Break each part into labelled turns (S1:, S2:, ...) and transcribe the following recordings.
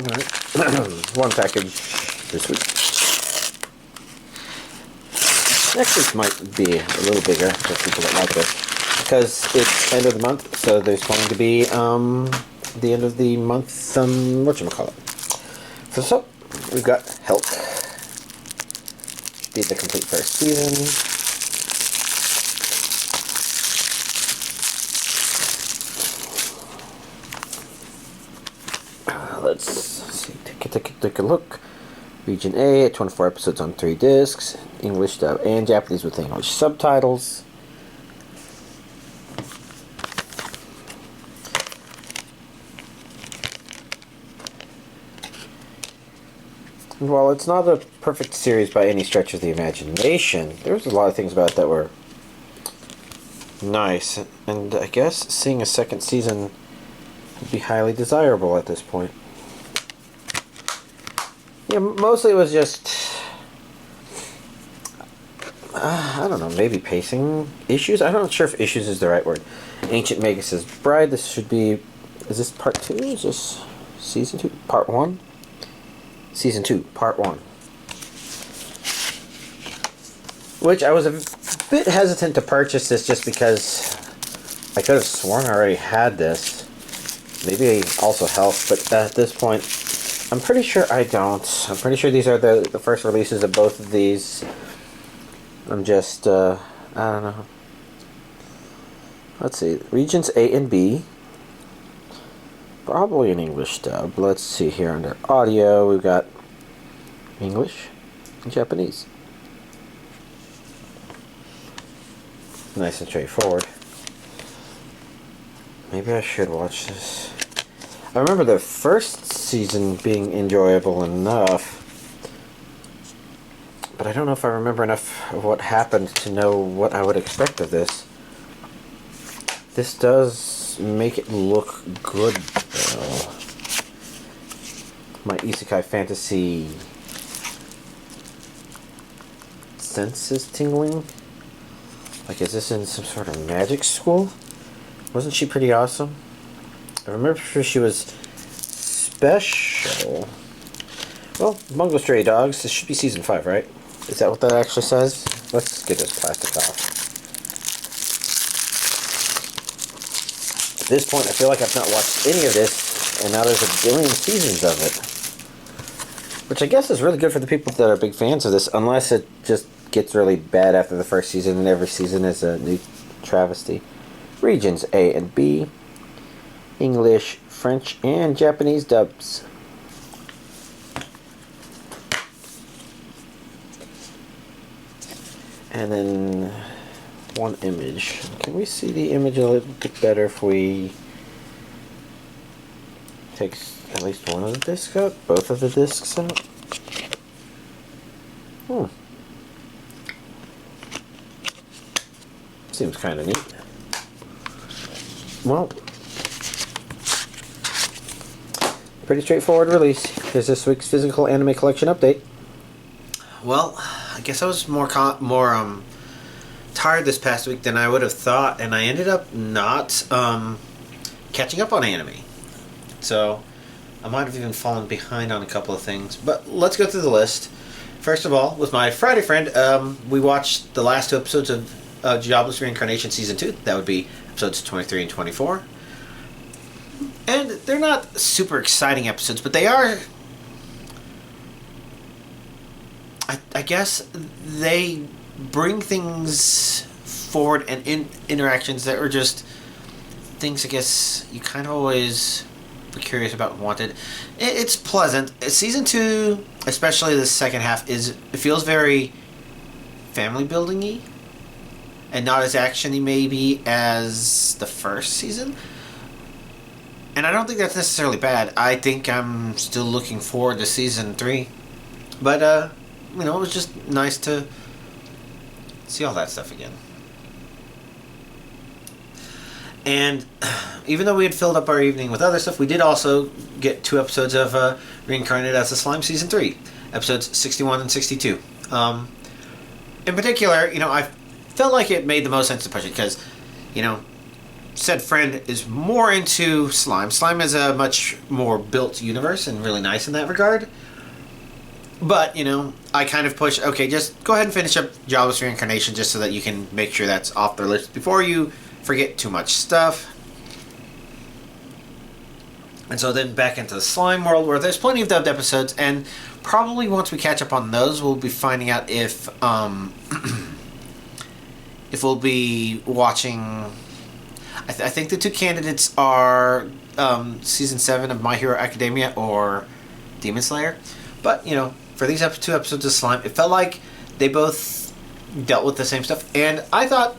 S1: Alright. One package this week. Next week might be a little bigger for people that like this, because it's end of the month, so there's going to be the end of the month whatchamacallit. So we've got Helck. Did the complete first season. Let's see, take a look. Region A, 24 episodes on 3 discs, English dub and Japanese with English subtitles. And while it's not a perfect series by any stretch of the imagination, there's a lot of things about it that were nice, and I guess seeing a second season would be highly desirable at this point. Yeah, mostly it was just, I don't know, maybe pacing issues? I'm not sure if issues is the right word. Ancient Magus Bride, this should be, is this part 2? Is this season 2? Part 1? Season 2, part 1. Which I was a bit hesitant to purchase this just because I could have sworn I already had this. Maybe also Helck, but at this point, I'm pretty sure I don't. I'm pretty sure these are the first releases of both of these. I'm just, I don't know. Let's see. Regions A and B. Probably an English dub. Let's see here under audio. We've got English and Japanese. Nice and straightforward. Maybe I should watch this. I remember the first season being enjoyable enough, but I don't know if I remember enough of what happened to know what I would expect of this. This does make it look good, though. My isekai fantasy sense is tingling. Like, is this in some sort of magic school? Wasn't she pretty awesome? I remember she was special. Well, Bungo Stray Dogs. This should be season 5, right? Is that what that actually says? Let's get this plastic off. At this point, I feel like I've not watched any of this, and now there's a billion seasons of it. Which I guess is really good for the people that are big fans of this, unless it just gets really bad after the first season, and every season is a new travesty. Regions A and B. English, French, and Japanese dubs. And then one image. Can we see the image a little bit better if we take at least one of the discs out? Both of the discs out? Seems kind of neat. Well, pretty straightforward release. Here's this week's physical anime collection update. Well, I guess I was more tired this past week than I would have thought, and I ended up not catching up on anime. So I might have even fallen behind on a couple of things. But let's go through the list. First of all, with my Friday friend, we watched the last 2 episodes of Jobless Reincarnation Season 2. That would be episodes 23 and 24. And they're not super exciting episodes, but they are... I guess they bring things forward and interactions that are just things I guess you kind of always were curious about and wanted. It's pleasant. Season 2, especially the second half, it feels very family building-y and not as action-y maybe as the first season. And I don't think that's necessarily bad. I think I'm still looking forward to Season 3. But, you know, it was just nice to see all that stuff again. And even though we had filled up our evening with other stuff, we did also get 2 episodes of Reincarnated as a Slime Season 3. Episodes 61 and 62. In particular, you know, I felt like it made the most sense to push it because, you know, said friend is more into Slime. Slime is a much more built universe and really nice in that regard. But, you know, I kind of push, okay, just go ahead and finish up Jobless Reincarnation just so that you can make sure that's off their list before you forget too much stuff. And so then back into the Slime world, where there's plenty of dubbed episodes, and probably once we catch up on those, we'll be finding out if if we'll be watching. I think the two candidates are season 7 of My Hero Academia or Demon Slayer. But, you know, for these two episodes of Slime, it felt like they both dealt with the same stuff, and I thought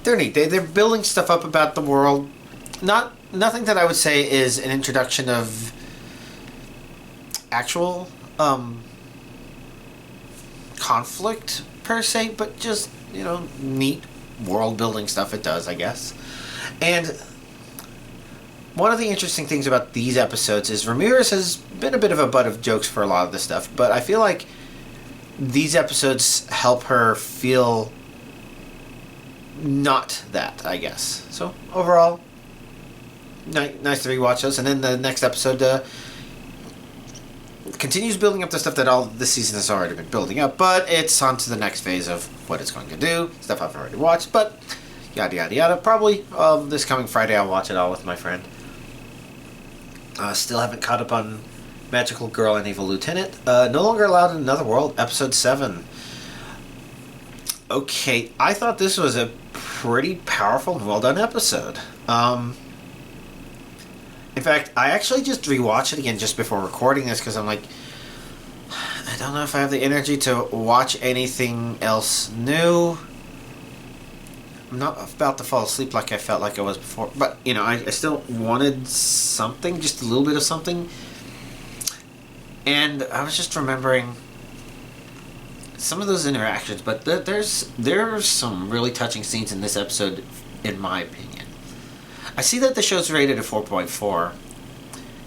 S1: they're neat. They're building stuff up about the world. Nothing that I would say is an introduction of actual conflict per se, but just, you know, neat world building stuff it does, I guess. And one of the interesting things about these episodes is Ramirez has been a bit of a butt of jokes for a lot of this stuff, but I feel like these episodes help her feel not that, I guess. So overall, nice to rewatch those. And then the next episode continues building up the stuff that all this season has already been building up, but it's on to the next phase of what it's going to do. Stuff I've already watched, but yada yada yada. Probably this coming Friday I'll watch it all with my friend. Still haven't caught up on Magical Girl and Evil Lieutenant. No Longer Allowed in Another World, episode 7. Okay, I thought this was a pretty powerful and well done episode. In fact, I actually just rewatched it again just before recording this because I'm like, I don't know if I have the energy to watch anything else new. I'm not about to fall asleep like I felt like I was before, but, you know, I still wanted something, just a little bit of something. And I was just remembering some of those interactions, but there's some really touching scenes in this episode, in my opinion. I see that the show's rated at 4.4.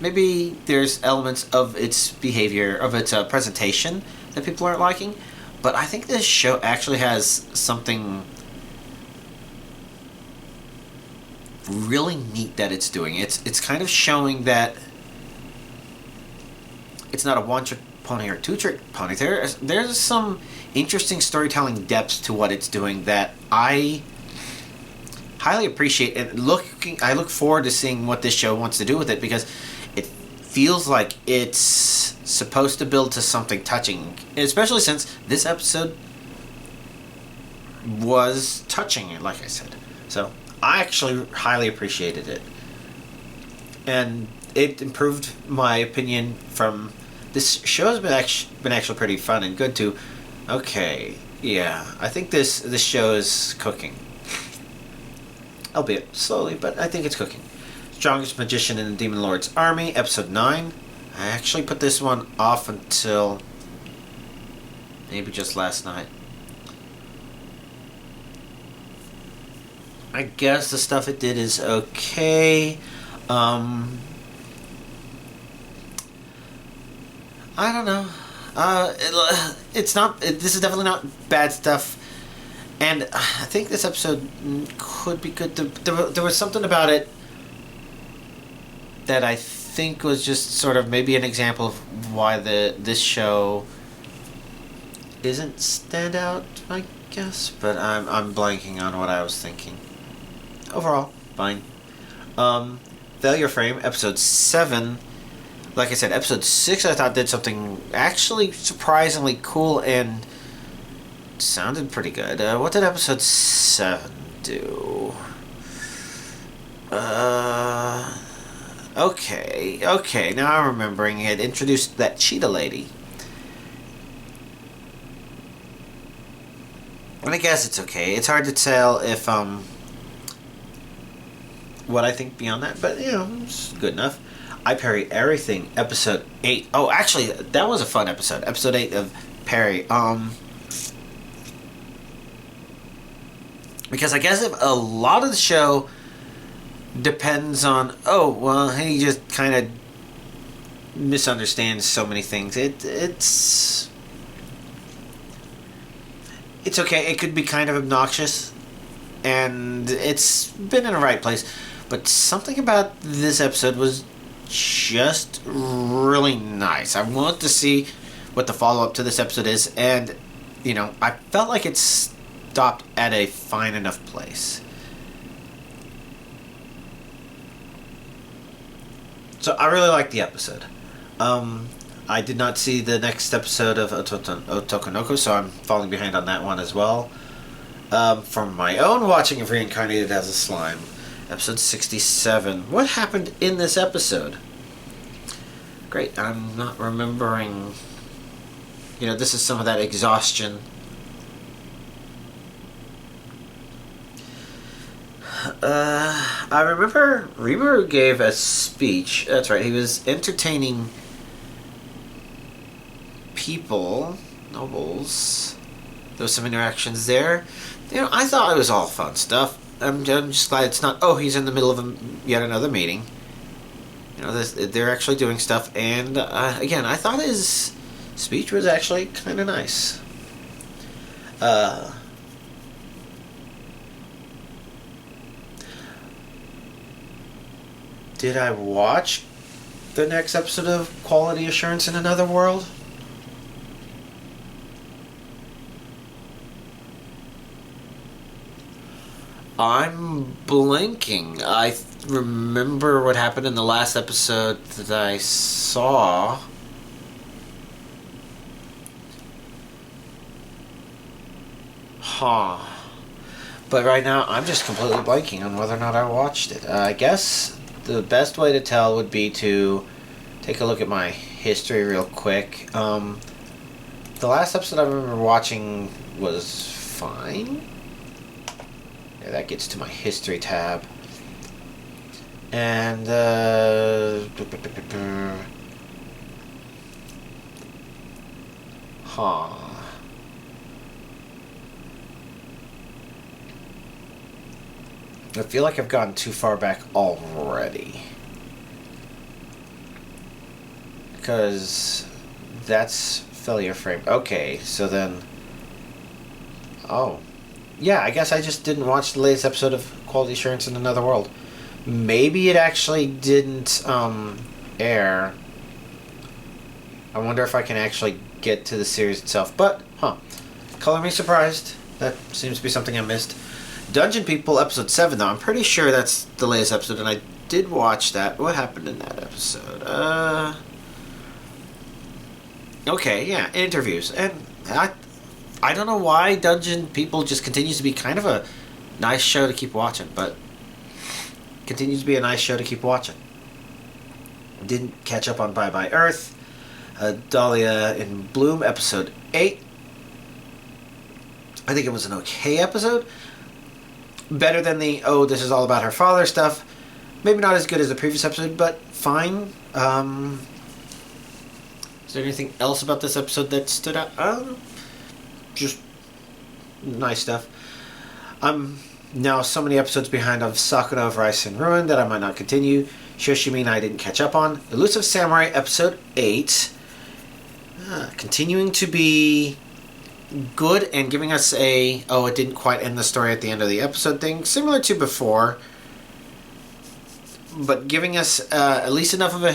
S1: Maybe there's elements of its behavior, of its presentation that people aren't liking, but I think this show actually has something really neat that it's doing. It's kind of showing that it's not a one-trick pony or two-trick pony. There's some interesting storytelling depth to what it's doing that I highly appreciate, and I look forward to seeing what this show wants to do with it, because it feels like it's supposed to build to something touching, especially since this episode was touching, like I said. So I actually highly appreciated it, and it improved my opinion from this show has been actually pretty fun and good too. Okay, yeah, I think this show is cooking. Albeit slowly, but I think it's cooking. Strongest Magician in the Demon Lord's Army, episode 9. I actually put this one off until maybe just last night. I guess the stuff it did is okay. I don't know. It's not. This is definitely not bad stuff. And I think this episode could be good. There was something about it that I think was just sort of maybe an example of why this show isn't standout, I guess. But I'm blanking on what I was thinking. Overall, fine. Failure Frame, episode 7. Like I said, episode 6 I thought did something actually surprisingly cool and sounded pretty good. What did episode 7 do? Okay, now I'm remembering. It introduced that cheetah lady. And I guess it's okay. It's hard to tell if, what I think beyond that, but, you know, it's good enough. I Parry Everything, episode 8. Oh, actually, that was a fun episode. Episode 8 of Parry. Because I guess if a lot of the show depends on, oh, well, he just kind of misunderstands so many things. It's okay. It could be kind of obnoxious and it's been in the right place. But something about this episode was just really nice. I want to see what the follow-up to this episode is, and, you know, I felt like it stopped at a fine enough place. So I really liked the episode. I did not see the next episode of Otokonoko, so I'm falling behind on that one as well. From my own watching of Reincarnated as a Slime, episode 67. What happened in this episode? Great, I'm not remembering. You know, this is some of that exhaustion. I remember Rimuru gave a speech. That's right, he was entertaining people, nobles. There was some interactions there. You know, I thought it was all fun stuff. I'm just glad it's not, oh, he's in the middle of yet another meeting. You know, they're actually doing stuff. And, again, I thought his speech was actually kind of nice. Did I watch the next episode of Quality Assurance in Another World? I'm blinking. I remember what happened in the last episode that I saw. Huh. But right now, I'm just completely blanking on whether or not I watched it. I guess the best way to tell would be to take a look at my history real quick. The last episode I remember watching was fine. Yeah, that gets to my history tab. And, huh. I feel like I've gotten too far back already. Because that's failure frame. Okay, so then... Oh. Yeah, I guess I just didn't watch the latest episode of Quality Assurance in Another World. Maybe it actually didn't air. I wonder if I can actually get to the series itself. But, color me surprised. That seems to be something I missed. Dungeon People, episode 7, though. I'm pretty sure that's the latest episode, and I did watch that. What happened in that episode? Okay, yeah, interviews. And I don't know why Dungeon People just continues to be kind of a nice show to keep watching, but continues to be a nice show to keep watching. Didn't catch up on Bye Bye Earth. Dahlia in Bloom, episode 8. I think it was an okay episode. Better than the, oh, this is all about her father stuff. Maybe not as good as the previous episode, but fine. Is there anything else about this episode that stood out? Just nice stuff. I'm now so many episodes behind of Sakura of Rice and Ruin that I might not continue. Shoshimine I didn't catch up on. Elusive Samurai, episode 8. Continuing to be good and giving us a, oh, it didn't quite end the story at the end of the episode thing, similar to before, but giving us at least enough of a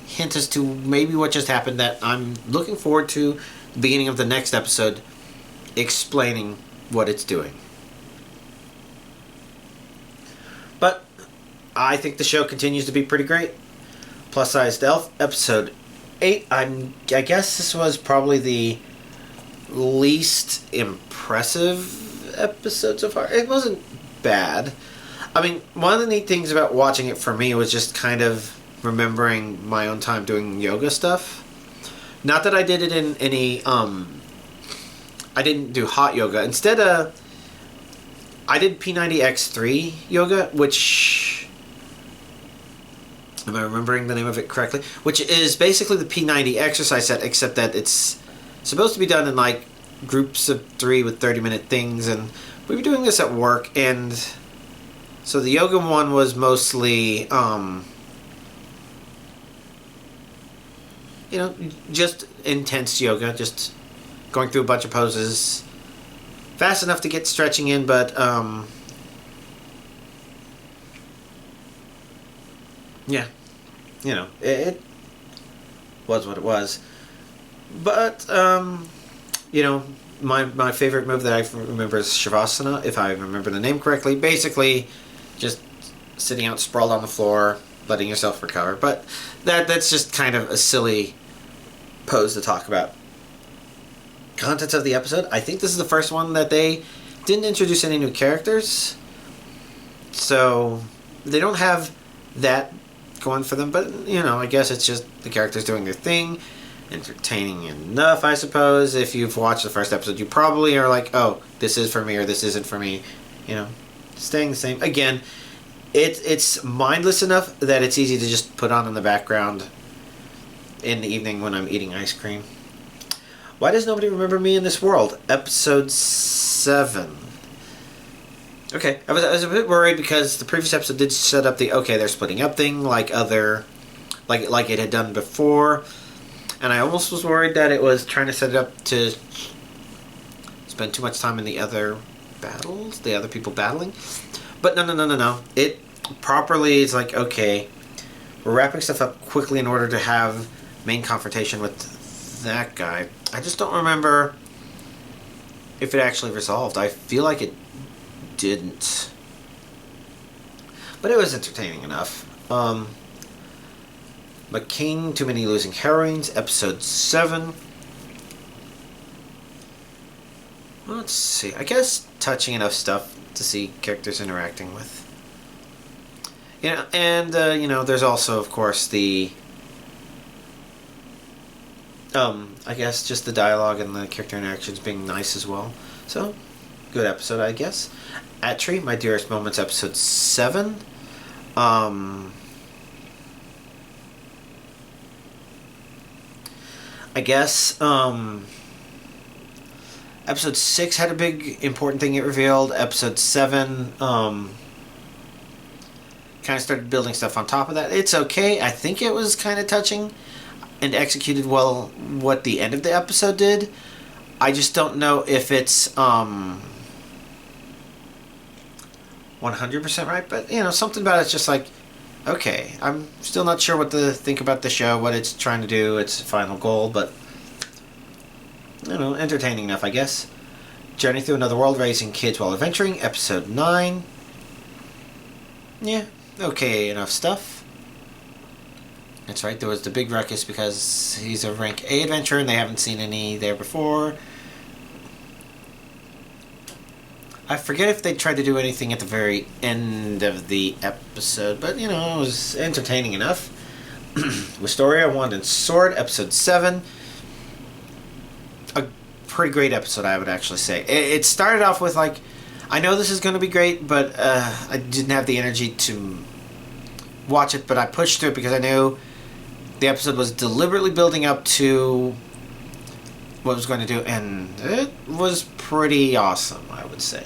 S1: hint as to maybe what just happened that I'm looking forward to the beginning of the next episode explaining what it's doing. But I think the show continues to be pretty great. Plus Sized Elf, episode 8. I guess this was probably the least impressive episode so far. It wasn't bad. I mean, one of the neat things about watching it for me was just kind of remembering my own time doing yoga stuff. Not that I did it in any, I didn't do hot yoga. Instead, I did P90X3 yoga, which, am I remembering the name of it correctly? Which is basically the P90 exercise set, except that it's supposed to be done in like groups of 3 with 30-minute things, and we were doing this at work, and so the yoga one was mostly you know, just intense yoga, just going through a bunch of poses fast enough to get stretching in, but Yeah, it was what it was. But my favorite move that I remember is Shavasana, if I remember the name correctly. Basically, just sitting out sprawled on the floor, letting yourself recover. But that's just kind of a silly pose to talk about. Contents of the episode. I think this is the first one that they didn't introduce any new characters. So they don't have that going for them. But, I guess it's just the characters doing their thing. Entertaining enough, I suppose. If you've watched the first episode, you probably are like, oh, this is for me or this isn't for me. Staying the same. Again, it's mindless enough that it's easy to just put on in the background in the evening when I'm eating ice cream. Why does nobody remember me in this world? Episode 7. Okay, I was a bit worried because the previous episode did set up they're splitting up thing like it had done before. And I almost was worried that it was trying to set it up to spend too much time in the other battles, the other people battling. But no. It properly is like, okay, we're wrapping stuff up quickly in order to have main confrontation with that guy. I just don't remember if it actually resolved. I feel like it didn't. But it was entertaining enough. McCain, Too Many Losing Heroines, Episode 7. Let's see. I guess touching enough stuff to see characters interacting with. And there's also, of course, the I guess just the dialogue and the character interactions being nice as well. So, good episode, I guess. At Tree, My Dearest Moments, Episode 7. I guess episode 6 had a big important thing it revealed. Episode 7 kind of started building stuff on top of that. It's okay. I think it was kind of touching and executed well what the end of the episode did. I just don't know if it's 100% right, but something about it's just like, okay, I'm still not sure what to think about the show, what it's trying to do, its final goal, but entertaining enough, I guess. Journey Through Another World, Raising Kids While Adventuring, Episode 9. Yeah, okay enough stuff. That's right, there was the big ruckus because he's a rank A adventurer and they haven't seen any there before. I forget if they tried to do anything at the very end of the episode, but it was entertaining enough. Wisteria, Wand and Sword, Episode 7. A pretty great episode, I would actually say. It started off with I know this is going to be great, but I didn't have the energy to watch it, but I pushed through it because I knew the episode was deliberately building up to what it was going to do, and it was pretty awesome, I would say.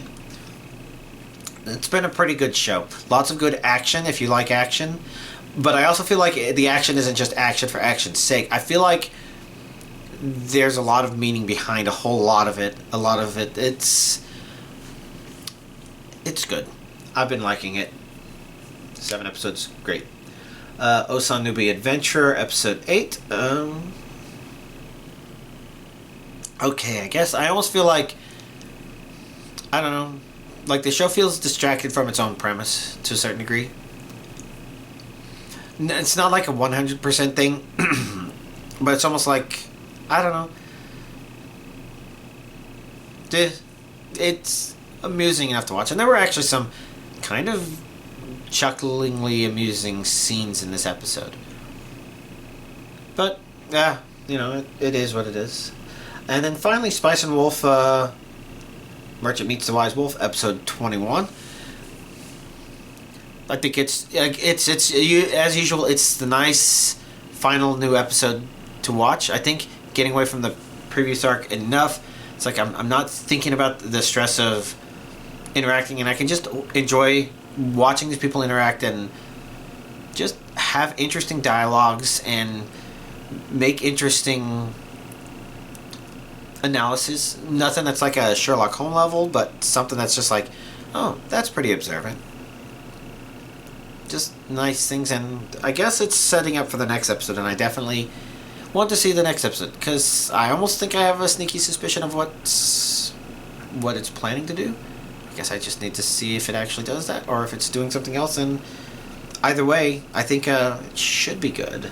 S1: It's been a pretty good show. Lots of good action, if you like action. But I also feel like the action isn't just action for action's sake. I feel like there's a lot of meaning behind a whole lot of it. A lot of it, it's good. I've been liking it. 7 episodes, great. Osan Nubi Adventure, Episode 8. Okay, I guess I almost feel like, I don't know, like the show feels distracted from its own premise to a certain degree. It's not like a 100% thing, but it's almost like, I don't know. It's amusing enough to watch. And there were actually some kind of chucklingly amusing scenes in this episode. But, yeah, it is what it is. And then finally, Spice and Wolf, Merchant Meets the Wise Wolf, Episode 21. I think it's as usual, it's the nice final new episode to watch. I think getting away from the previous arc enough, it's like I'm not thinking about the stress of interacting, and I can just enjoy watching these people interact and just have interesting dialogues and make interesting analysis. Nothing that's like a Sherlock Holmes level, but something that's just like, oh, that's pretty observant. just nice things, and I guess it's setting up for the next episode, and I definitely want to see the next episode, because I almost think I have a sneaky suspicion of what it's planning to do. I guess I just need to see if it actually does that, or if it's doing something else, and either way, I think it should be good.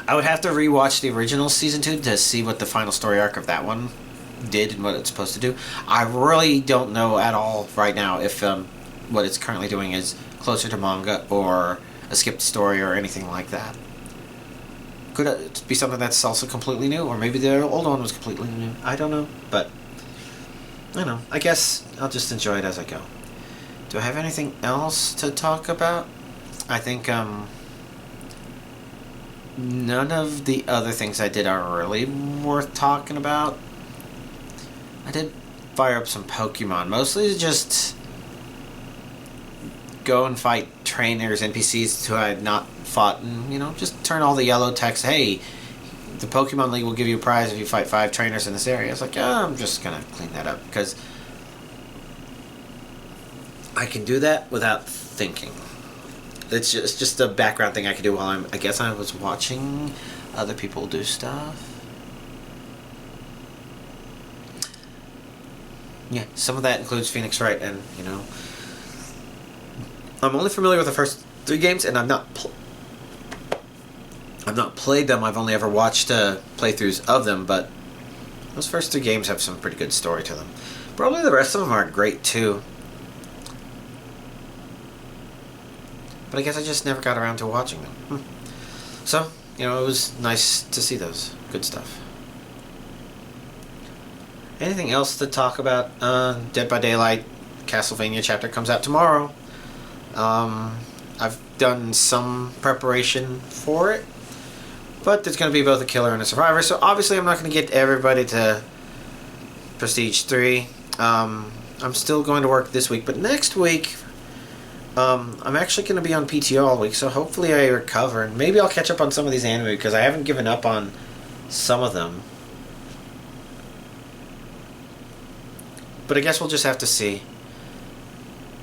S1: I would have to rewatch the original Season 2 to see what the final story arc of that one did and what it's supposed to do. I really don't know at all right now if what it's currently doing is closer to manga or a skipped story or anything like that. Could it be something that's also completely new, or maybe the old one was completely new. I don't know, but I don't know. I guess I'll just enjoy it as I go. Do I have anything else to talk about? I think none of the other things I did are really worth talking about. I did fire up some Pokemon, mostly just go and fight trainers, NPCs who I had not fought, and, just turn all the yellow text, hey, the Pokemon League will give you a prize if you fight 5 trainers in this area. It's like, I'm just going to clean that up, because I can do that without thinking. It's just a background thing I can do while I guess I was watching other people do stuff. Yeah, some of that includes Phoenix Wright, and, I'm only familiar with the first 3 games, and I've not played them. I've only ever watched playthroughs of them, but those first 3 games have some pretty good story to them. Probably the rest of them are great, too. But I guess I just never got around to watching them. So, it was nice to see those. Good stuff. Anything else to talk about? Dead by Daylight Castlevania chapter comes out tomorrow. I've done some preparation for it, but there's going to be both a killer and a survivor, so obviously I'm not going to get everybody to Prestige 3. I'm still going to work this week, but next week I'm actually going to be on PTO all week, so hopefully I recover, and maybe I'll catch up on some of these anime, because I haven't given up on some of them. But I guess we'll just have to see.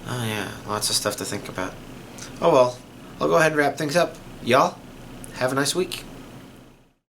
S1: Oh yeah, lots of stuff to think about. Oh well, I'll go ahead and wrap things up. Y'all, have a nice week.